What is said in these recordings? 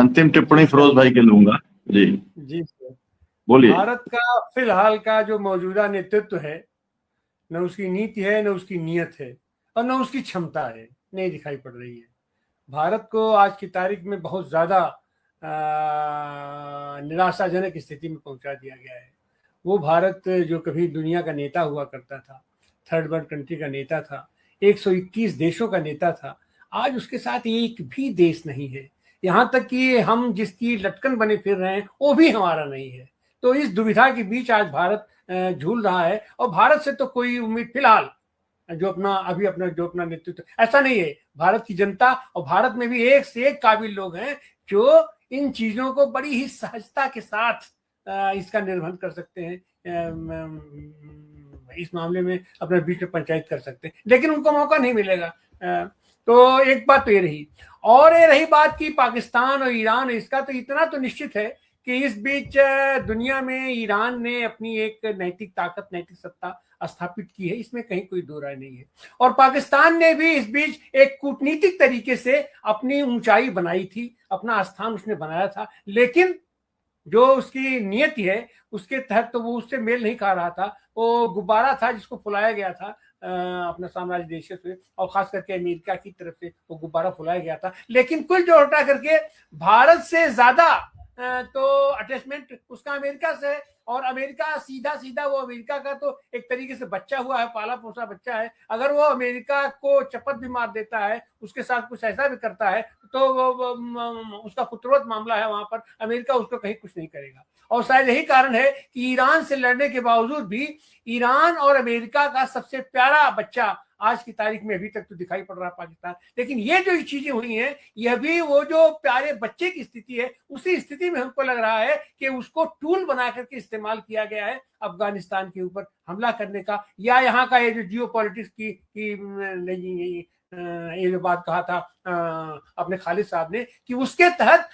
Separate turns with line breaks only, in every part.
अंतिम टिप्पणी
जी
फिरोज भाई के लूंगा। जी
जी सर।
बोलिए।
भारत का फिलहाल का जो मौजूदा नेतृत्व है, न उसकी नीति है, न उसकी नीयत है, और न उसकी क्षमता है, नहीं दिखाई पड़ रही है। भारत को आज की तारीख में बहुत ज़्यादा निराशाजनक स्थिति में पहुंचा दिया गया है। वो भारत जो कभी दुनिया का नेता हुआ करता था, थर्ड वर्ल्ड कंट्री का नेता था, 121 देशों का नेता था, आज उसके साथ एक भी देश नहीं है। यहाँ तक कि हम जिसकी लटकन बने फिर रहे हैं वो भी हमारा नहीं है। तो इस दुविधा के बीच आज भारत झूल रहा है, और भारत से तो कोई उम्मीद फिलहाल जो अपना नेतृत्व, ऐसा नहीं है। भारत की जनता और भारत में भी एक से एक काबिल लोग हैं जो इन चीजों को बड़ी ही सहजता के साथ इसका निर्वहन कर सकते हैं, इस मामले में अपने बीच में पंचायत कर सकते हैं, लेकिन उनको मौका नहीं मिलेगा। तो एक बात तो ये रही, और ये रही बात की पाकिस्तान और ईरान, इसका तो इतना तो निश्चित है कि इस बीच दुनिया में ईरान ने अपनी एक नैतिक ताकत, नैतिक सत्ता स्थापित की है, इसमें कहीं कोई दो राय नहीं है। और पाकिस्तान ने भी इस बीच एक कूटनीतिक तरीके से अपनी ऊंचाई बनाई थी, अपना स्थान उसने बनाया था, लेकिन जो उसकी नियति है उसके तहत तो वो उससे मेल नहीं खा रहा था। वो गुब्बारा था जिसको फुलाया गया था अपना साम्राज्य देशों से, और खास करके अमेरिका की तरफ से वो गुब्बारा फुलाया गया था। लेकिन कुल जो हटा करके भारत से ज्यादा तो अटैचमेंट उसका अमेरिका से है, और अमेरिका सीधा सीधा वो अमेरिका का तो एक तरीके से बच्चा हुआ है, पाला पोसा बच्चा है। अगर वो अमेरिका को चपत भी मार देता है, उसके साथ कुछ ऐसा भी करता है, तो वो उसका खुतरवत मामला है, वहां पर अमेरिका उसको कहीं कुछ नहीं करेगा। और शायद यही कारण है कि ईरान से लड़ने के बावजूद भी ईरान और अमेरिका का सबसे प्यारा बच्चा आज की तारीख में अभी तक तो दिखाई पड़ रहा है पाकिस्तान। लेकिन ये जो चीजें हुई हैं, यह भी वो जो प्यारे बच्चे की स्थिति है, उसी स्थिति में हमको लग रहा है कि उसको टूल बना करके इस्तेमाल किया गया है अफगानिस्तान के ऊपर हमला करने का, या यहाँ का ये जो जियो पॉलिटिक्स की नहीं, ये जो बात कहा था अपने खालिद साहब ने कि उसके तहत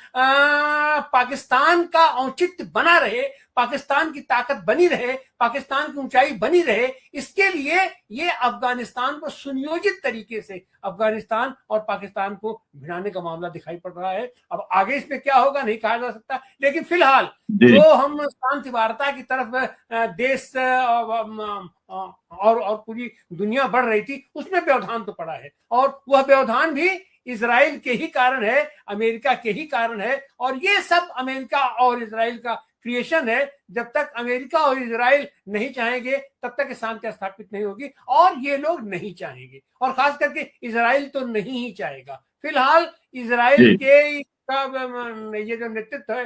पाकिस्तान का औचित्य बना रहे, पाकिस्तान की ताकत बनी रहे, पाकिस्तान की ऊंचाई बनी रहे, इसके लिए ये अफगानिस्तान को सुनियोजित तरीके से अफगानिस्तान और पाकिस्तान को भिड़ाने का मामला दिखाई पड़ रहा है। अब आगे इसमें क्या होगा नहीं कहा जा सकता, लेकिन फिलहाल जो हम शांति वार्ता की तरफ देश और पूरी दुनिया बढ़ रही थी, उसमें व्यवधान तो पड़ा है, और वह व्यवधान भी इजराइल के ही कारण है, अमेरिका के ही कारण है। और ये सब अमेरिका और इजराइल का क्रिएशन है। जब तक अमेरिका और इजराइल नहीं चाहेंगे तब तक शांति स्थापित नहीं होगी, और ये लोग नहीं चाहेंगे, और खास करके इजराइल तो नहीं ही चाहेगा। फिलहाल इजराइल के का ये जो नेतृत्व है,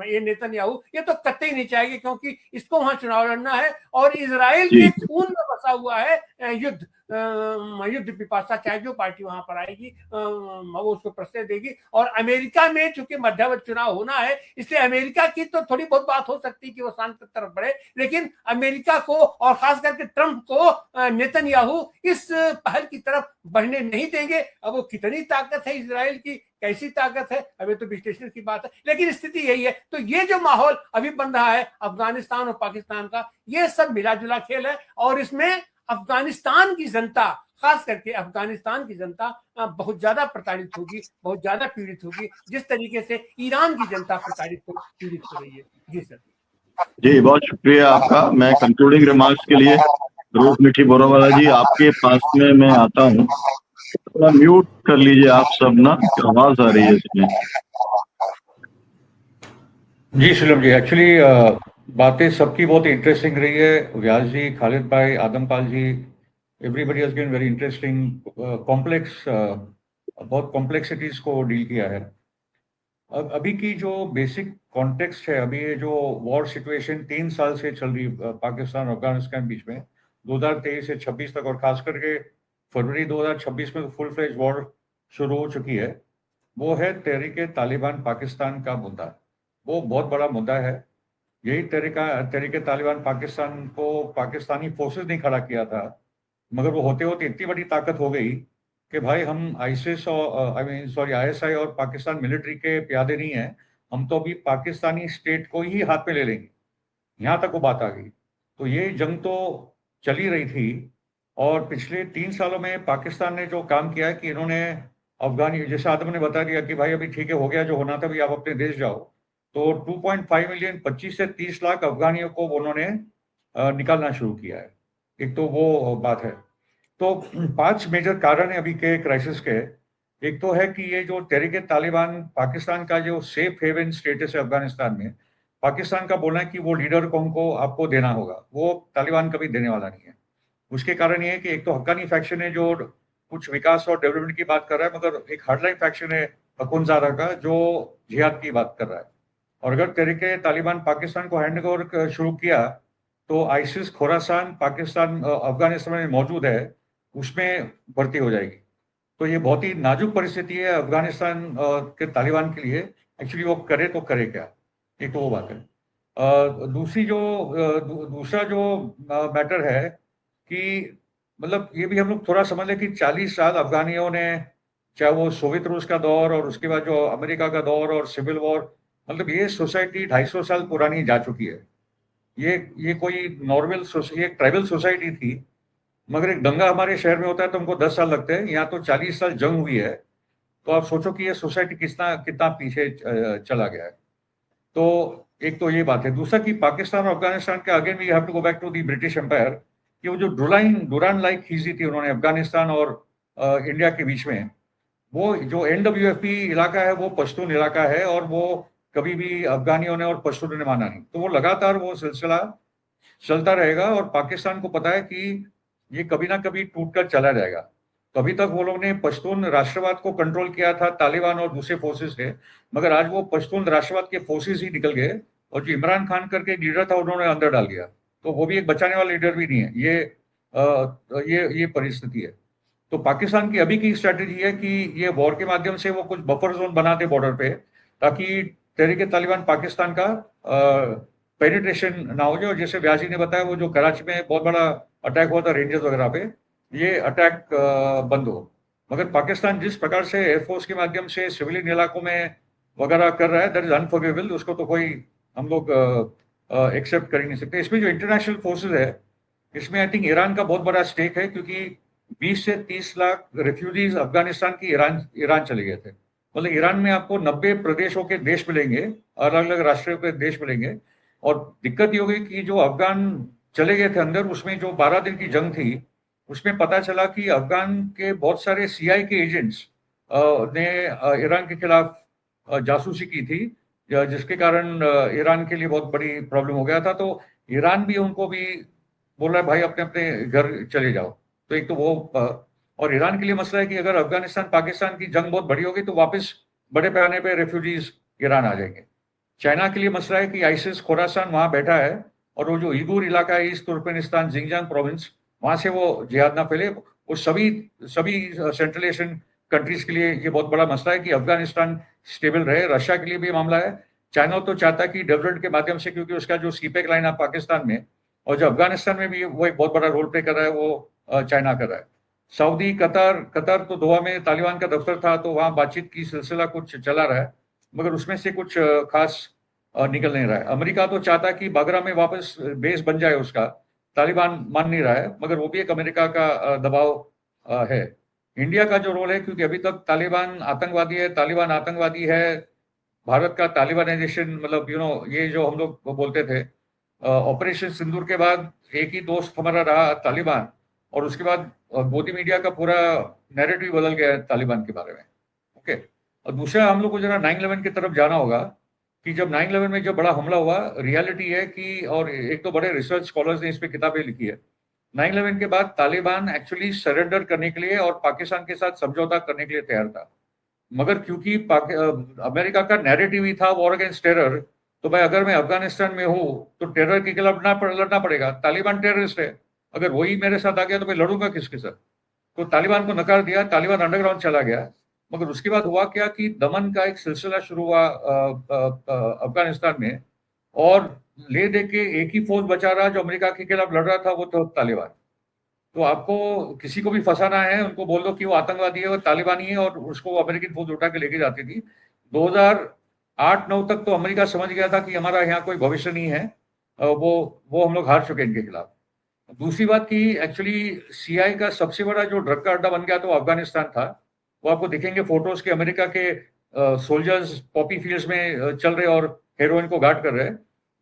ये नेतन्याहू, ये तो कतई नहीं चाहेगी, क्योंकि इसको वहां चुनाव लड़ना है, और इजराइल के खून में बसा हुआ है युद्ध पिपासा। चाहे जो पार्टी वहां पर आएगी वो उसको प्रश्रय देगी। और अमेरिका में चूंकि मध्यवर्ती चुनाव होना है, इसलिए अमेरिका की तो थोड़ी बहुत बात हो सकती है कि वो शांति की तरफ बढ़े, लेकिन अमेरिका को और खास करके ट्रंप को नेतन्याहू इस पहल की तरफ बढ़ने नहीं देंगे। अब वो कितनी ताकत है इजराइल की, कैसी ताकत है, अभी तो विश्लेषण की बात है, लेकिन स्थिति यही है। तो ये जो माहौल अभी बन रहा है अफगानिस्तान और पाकिस्तान का, ये सब मिला जुला खेल है, और इसमें अफगानिस्तान की जनता, खास करके अफगानिस्तान की जनता बहुत ज्यादा प्रताड़ित होगी, बहुत ज्यादा पीड़ित होगी, जिस तरीके से ईरान की जनता पीड़ित हो रही है। जी सर।
जी बहुत शुक्रिया आपका। मैं कंक्लूडिंग रिमार्क्स के लिए रूप मिठी बोरावाला जी आपके पास में मैं आता हूँ, थोड़ा म्यूट कर लीजिए आप सब ना, आवाज आ रही है इसमें।
जी शिलम जी, एक्चुअली बातें सबकी बहुत इंटरेस्टिंग रही है। व्यास ji, Khalid bhai, Adampal ji, everybody has been very interesting, complex, बहुत कॉम्प्लेक्सिटीज को डील किया है। अब अभी की जो बेसिक कॉन्टेक्स्ट है, अभी ये जो वॉर सिचुएशन 3 साल से चल रही पाकिस्तान और अफगानिस्तान बीच में, 2023 से 26 तक, और खास करके फरवरी 2026 में तो फुल फ्लेज वॉर शुरू हो चुकी है, वो है तहरीक तालिबान पाकिस्तान का मुद्दा। वो बहुत बड़ा मुद्दा है। यही तहरीक तालिबान पाकिस्तान को पाकिस्तानी फोर्सेस ने खड़ा किया था, मगर वो होते होते इतनी बड़ी ताकत हो गई कि भाई हम आईएसआई और पाकिस्तान मिलिट्री के प्यादे नहीं हैं, हम तो अभी पाकिस्तानी स्टेट को ही हाथ में ले लेंगे, यहाँ तक वो बात आ गई। तो ये जंग तो चली रही थी, और पिछले 3 सालों में पाकिस्तान ने जो काम किया है कि इन्होंने अफगानी, जैसे आदम ने बता दिया कि भाई अभी ठीक है, हो गया जो होना था, भी आप अपने देश जाओ, तो 2.5 मिलियन, 25 से 30 लाख अफगानियों को उन्होंने निकालना शुरू किया है। एक तो वो बात है। तो 5 मेजर कारण है अभी के क्राइसिस के। एक तो है कि ये जो तहरीके तालिबान, पाकिस्तान का जो सेफ हेवन स्टेटस है अफगानिस्तान में, पाकिस्तान का बोलना है कि वो लीडर को हमको आपको देना होगा, वो तालिबान कभी देने वाला नहीं है। उसके कारण ये है कि एक तो हक्कानी फैक्शन है जो कुछ विकास और डेवलपमेंट की बात कर रहा है, मगर एक हार्डलाइन फैक्शन है अखुंजादा का जो जिहाद की बात कर रहा है। और अगर तहरीके तालिबान पाकिस्तान को हैंड ओवर शुरू किया तो आइसिस खोरासान पाकिस्तान अफगानिस्तान में मौजूद है, उसमें भर्ती हो जाएगी। तो ये बहुत ही नाजुक परिस्थिति है अफगानिस्तान के तालिबान के लिए। एक्चुअली वो करे तो करे क्या, एक तो वो बात है। दूसरा जो मैटर है कि मतलब ये भी हम लोग थोड़ा समझ लें कि 40 साल अफगानियों ने, चाहे वो सोवियत रूस का दौर और उसके बाद जो अमेरिका का दौर और सिविल वॉर, मतलब ये सोसाइटी 250 साल पुरानी जा चुकी है। ये कोई नॉर्मल ये एक ट्राइबल सोसाइटी थी, मगर एक दंगा हमारे शहर में होता है तो हमको 10 साल लगते हैं, यहाँ तो 40 साल जंग हुई है। तो आप सोचो कि ये सोसाइटी कितना कितना पीछे चला गया है। तो एक तो ये बात है। दूसरा कि पाकिस्तान और अफगानिस्तान के, again we have to go back to the British empire, कि वो जो डुरान लाइक खींची थी उन्होंने अफगानिस्तान और इंडिया के बीच में, वो जो NWFP इलाका है वो पश्तून इलाका है, और वो कभी भी अफगानियों ने और पश्तूनों ने माना नहीं। तो वो लगातार वो सिलसिला चलता रहेगा, और पाकिस्तान को पता है कि ये कभी ना कभी टूट कर चला जाएगा। तो अभी तक वो लोग ने पश्तून राष्ट्रवाद को कंट्रोल किया था, तालिबान और दूसरे फोर्सेस से, मगर आज वो पश्तून राष्ट्रवाद के फोर्सेस ही निकल गए, और जो इमरान खान करके एक लीडर था उन्होंने अंदर डाल दिया। तो वो भी एक बचाने वाला लीडर भी नहीं है। ये परिस्थिति है। तो पाकिस्तान की अभी की स्ट्रैटेजी है कि ये वॉर के माध्यम से वो कुछ बफर जोन बनाते बॉर्डर पे, ताकि तहरीके तालिबान पाकिस्तान का पेनिट्रेशन ना हो जाए। और जैसे व्यासी ने बताया, वो जो कराची में बहुत बड़ा अटैक हुआ था रेंजर्स वगैरह पे, ये अटैक बंद हो। मगर पाकिस्तान जिस प्रकार से एयरफोर्स के माध्यम से सिविलियन इलाकों में वगैरह कर रहा है, दैट इज अनफॉरगिवेबल। उसको तो कोई हम लोग एक्सेप्ट कर ही नहीं सकते। इसमें जो इंटरनेशनल फोर्सेज है, इसमें आई थिंक ईरान का बहुत बड़ा स्टेक है, क्योंकि 20 से 30 लाख रेफ्यूजीज अफगानिस्तान की ईरान चले गए थे। मतलब ईरान में आपको 90 प्रदेशों के देश मिलेंगे, अलग अलग राष्ट्रों के देश मिलेंगे। और दिक्कत ये होगी कि जो अफगान चले गए थे अंदर, उसमें जो 12 दिन की जंग थी, उसमें पता चला कि अफगान के बहुत सारे CI के एजेंट्स ने ईरान के खिलाफ जासूसी की थी, जिसके कारण ईरान के लिए बहुत बड़ी प्रॉब्लम हो गया था। तो ईरान भी उनको भी बोल रहा है भाई अपने अपने घर चले जाओ। तो एक तो वो और ईरान के लिए मसला है कि अगर अफगानिस्तान पाकिस्तान की जंग बहुत बड़ी होगी तो वापस बड़े पैमाने पे रेफ्यूजीज ईरान आ जाएंगे। चाइना के लिए मसला है कि आइसिस खोरासान वहां बैठा है, और वो जो उइगुर इलाका है ईस्ट तुर्कमेनिस्तान जिंगजांग प्रोविंस, वहां से वो जिहाद ना फैले। वो सभी सेंट्रल एशियन कंट्रीज के लिए ये बहुत बड़ा मसला है कि अफगानिस्तान स्टेबल रहे। रशिया के लिए भी मामला है। चाइना तो चाहता है कि डेवलपमेंट के माध्यम से, क्योंकि उसका जो सीपेक लाइन है पाकिस्तान में, और जो अफगानिस्तान में भी वो एक बहुत बड़ा रोल प्ले कर रहा है, वो चाइना कर रहा है। सऊदी, कतर तो दोहा में तालिबान का दफ्तर था, तो वहां बातचीत की सिलसिला कुछ चला रहा है, मगर उसमें से कुछ खास निकल नहीं रहा है। अमेरिका तो चाहता है कि बागरा में वापस बेस बन जाए उसका, तालिबान मान नहीं रहा है, मगर वो भी एक अमेरिका का दबाव है। इंडिया का जो रोल है, क्योंकि अभी तक तालिबान आतंकवादी है, तालिबान आतंकवादी है, भारत का तालिबानाइजेशन, मतलब ये जो हम लोग बोलते थे, ऑपरेशन सिंदूर के बाद एक ही दोस्त हमारा रहा तालिबान, और उसके बाद मोदी मीडिया का पूरा नैरेटिव बदल गया है तालिबान के बारे में। ओके। और दूसरा, हम लोग को जरा 9/11 की तरफ जाना होगा, कि जब 9/11 में जब बड़ा हमला हुआ, रियलिटी है कि, और एक तो बड़े रिसर्च स्कॉलर्स ने इस पे किताबें लिखी है, 9/11 के बाद तालिबान एक्चुअली सरेंडर करने के लिए और पाकिस्तान के साथ समझौता करने के लिए तैयार था। मगर क्योंकि अमेरिका का नैरेटिव ही था वॉर अगेंस्ट टेरर, तो भाई अगर मैं अफगानिस्तान में हूँ तो टेरर के खिलाफ लड़ना पड़ेगा, तालिबान टेररिस्ट है, अगर वही मेरे साथ आ गया तो मैं लड़ूंगा किसके साथ। तो तालिबान को नकार दिया, तालिबान अंडरग्राउंड चला गया। मगर उसके बाद हुआ क्या कि दमन का एक सिलसिला शुरू हुआ अफगानिस्तान में, और ले दे के एक ही फौज बचा रहा जो अमेरिका के खिलाफ लड़ रहा था, वो तो तालिबान। तो आपको किसी को भी फंसाना है, उनको बोल दो कि वो आतंकवादी है, वो तालिबानी है, और उसको अमेरिकन फौज उठा के लेके जाती थी। 2008-9 तक तो अमेरिका समझ गया था कि हमारा यहाँ कोई भविष्य नहीं है, वो हम लोग हार चुके इनके खिलाफ। दूसरी बात कि एक्चुअली CI का सबसे बड़ा जो ड्रग का अड्डा बन गया तो अफगानिस्तान था, वो आपको दिखेंगे फोटोज के अमेरिका के सोल्जर्स पॉपी फील्ड्स में चल रहे और हेरोइन को गार्ड कर रहे हैं।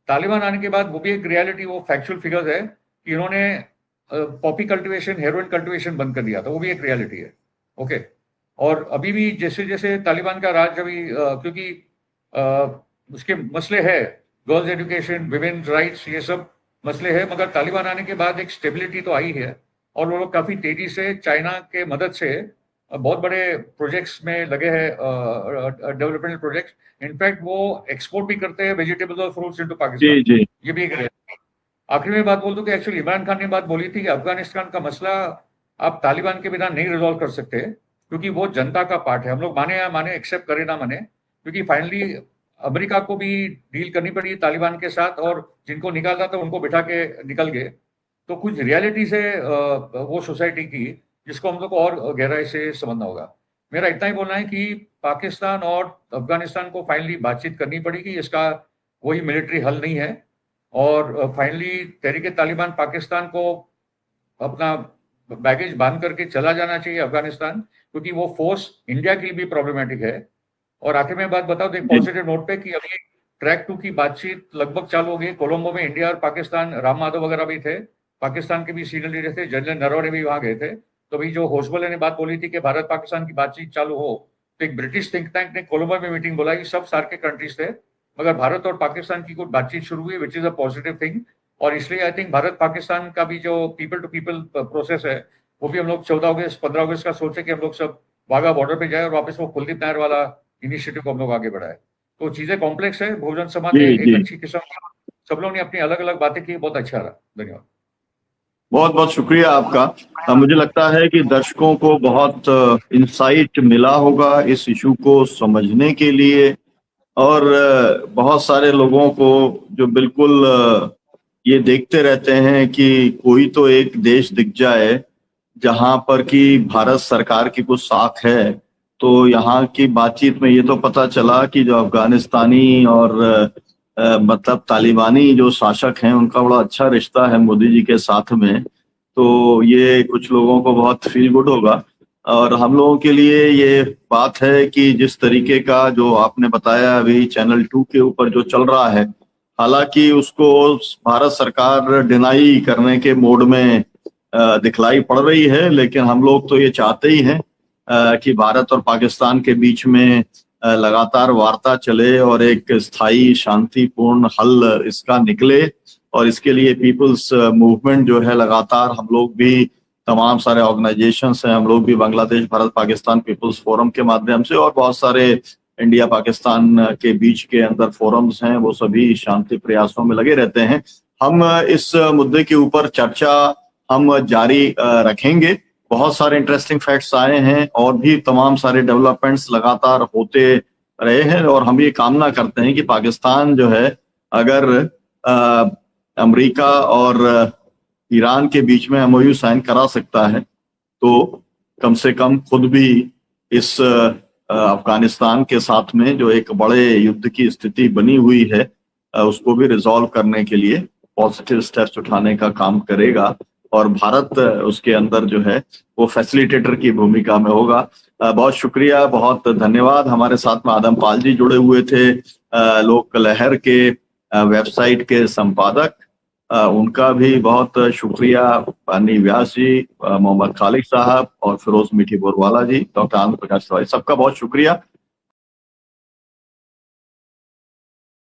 तालिबान आने के बाद वो भी एक रियलिटी, वो फैक्चुअल फिगर्स है कि इन्होंने पॉपी कल्टीवेशन, हेरोइन कल्टीवेशन बंद कर दिया था, वो भी एक रियलिटी है। ओके, और अभी भी जैसे जैसे तालिबान का राज अभी क्योंकि उसके मसले है, गर्ल्स एजुकेशन, विमेन्स राइट्स, ये सब मसले है, मगर तालिबान आने के बाद एक स्टेबिलिटी तो आई है और वो लोग काफी तेजी से चाइना के मदद से बहुत बड़े प्रोजेक्ट्स में लगे हैं, डेवलपमेंट प्रोजेक्ट्स। इनफैक्ट वो एक्सपोर्ट भी करते हैं वेजिटेबल्स और फ्रूट्स इनटू पाकिस्तान।
जी।
ये भी एक आखिरी में बात बोल दूं कि एक्चुअली इमरान खान ने बात बोली थी कि अफगानिस्तान का मसला आप तालिबान के बिना नहीं रिजॉल्व कर सकते, क्योंकि वो जनता का पार्ट है। हम लोग माने या माने, एक्सेप्ट करे ना माने, क्योंकि फाइनली अमेरिका को भी डील करनी पड़ी तालिबान के साथ, और जिनको निकालना था उनको बिठा के निकल गए। तो कुछ रियलिटी से वो सोसाइटी की, जिसको हम लोग को और गहराई से समझना होगा। मेरा इतना ही बोलना है कि पाकिस्तान और अफगानिस्तान को फाइनली बातचीत करनी पड़ेगी, इसका कोई मिलिट्री हल नहीं है। और फाइनली तहरीक तालिबान पाकिस्तान को अपना बैगेज बांध करके चला जाना चाहिए अफगानिस्तान, क्योंकि वो फोर्स इंडिया के लिए भी प्रॉब्लमेटिक है। और आखिर में बात बताओ तो एक पॉजिटिव नोट पे कि अभी ट्रैक 2 की बातचीत लगभग चालू हो गई। कोलंबो में इंडिया और पाकिस्तान, राम माधव वगैरह भी थे, पाकिस्तान के भी सीनियर लीडर थे, जनरल नरवणे भी वहां गए थे। तो अभी जो होसबले ने बात बोली थी कि भारत पाकिस्तान की बातचीत चालू हो, तो एक ब्रिटिश थिंक टैंक ने कोलंबो में मीटिंग बुलाई, सब सार्क के कंट्रीज थे, मगर भारत और पाकिस्तान की कुछ बातचीत शुरू हुई, which is a positive thing. और इसलिए आई थिंक भारत पाकिस्तान का भी जो पीपल टू पीपल प्रोसेस है, वो भी हम लोग 14 अगस्त 15 अगस्त का सोचे कि हम लोग सब वाघा बॉर्डर पे जाए और वापस वो कुलदीप नायर वाला इनिशिएटिव को हम लोग आगे बढ़ाए। तो चीजें कॉम्प्लेक्स है, बहुजन समाज ने एक अच्छी किस्म, सब लोग ने अपनी अलग अलग बातें की, बहुत अच्छा रहा। धन्यवाद।
बहुत बहुत शुक्रिया आपका। मुझे लगता है कि दर्शकों को बहुत इंसाइट मिला होगा इस इशू को समझने के लिए, और बहुत सारे लोगों को जो बिल्कुल ये देखते रहते हैं कि कोई तो एक देश दिख जाए जहां पर कि भारत सरकार की कुछ साख है, तो यहाँ की बातचीत में ये तो पता चला कि जो अफगानिस्तानी और मतलब तालिबानी जो शासक हैं उनका बड़ा अच्छा रिश्ता है मोदी जी के साथ में। तो ये कुछ लोगों को बहुत फील गुड होगा, और हम लोगों के लिए ये बात है कि जिस तरीके का जो आपने बताया अभी चैनल 2 के ऊपर जो चल रहा है, हालांकि उसको भारत सरकार डिनाई करने के मोड में दिखलाई पड़ रही है, लेकिन हम लोग तो ये चाहते ही हैं कि भारत और पाकिस्तान के बीच में लगातार वार्ता चले और एक स्थायी शांतिपूर्ण हल इसका निकले। और इसके लिए पीपल्स मूवमेंट जो है लगातार हम लोग भी, तमाम सारे ऑर्गेनाइजेशंस हैं, हम लोग भी बांग्लादेश भारत पाकिस्तान पीपल्स फोरम के माध्यम से, और बहुत सारे इंडिया पाकिस्तान के बीच के अंदर फोरम्स हैं, वो सभी शांति प्रयासों में लगे रहते हैं। हम इस मुद्दे के ऊपर चर्चा हम जारी रखेंगे। बहुत सारे इंटरेस्टिंग फैक्ट्स आए हैं और भी तमाम सारे डेवलपमेंट्स लगातार होते रहे हैं, और हम ये कामना करते हैं कि पाकिस्तान जो है, अगर अमेरिका और ईरान के बीच में MOU साइन करा सकता है, तो कम से कम खुद भी इस अफगानिस्तान के साथ में जो एक बड़े युद्ध की स्थिति बनी हुई है, उसको भी रिजॉल्व करने के लिए पॉजिटिव स्टेप्स उठाने का काम करेगा, और भारत उसके अंदर जो है वो फैसिलिटेटर की भूमिका में होगा। बहुत शुक्रिया, बहुत धन्यवाद। हमारे साथ में आदम पाल जी जुड़े हुए थे, लोक लहर के वेबसाइट के संपादक, उनका भी बहुत शुक्रिया। पानी व्यास जी, मोहम्मद खालिद साहब और फिरोज मीठी बोरवाला जी, डॉक्टर आनंद प्रकाश तिवारी, सबका बहुत शुक्रिया।